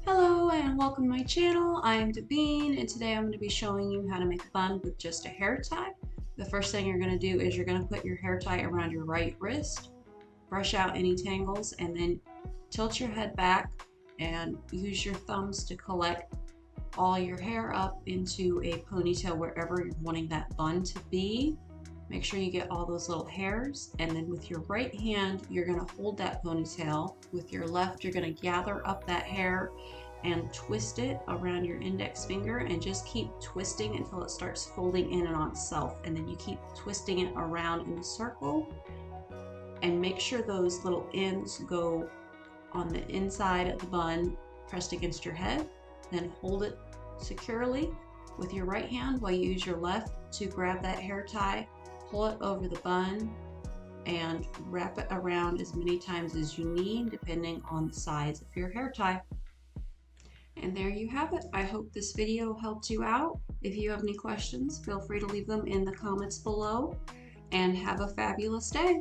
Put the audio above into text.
Hello and welcome to my channel. I'm Devine and today I'm going to be showing you how to make a bun with just a hair tie. The first thing you're going to do is you're going to put your hair tie around your right wrist, brush out any tangles, and then tilt your head back and use your thumbs to collect all your hair up into a ponytail wherever you're wanting that bun to be. Make sure you get all those little hairs, and then with your right hand you're going to hold that ponytail. With your left you're going to gather up that hair and twist it around your index finger and just keep twisting until it starts folding in and on itself, and then you keep twisting it around in a circle and make sure those little ends go on the inside of the bun pressed against your head. Then hold it securely with your right hand while you use your left to grab that hair tie, pull it over the bun, and wrap it around as many times as you need depending on the size of your hair tie. And there you have it. I hope this video helped you out. If you have any questions, feel free to leave them in the comments below, and have a fabulous day.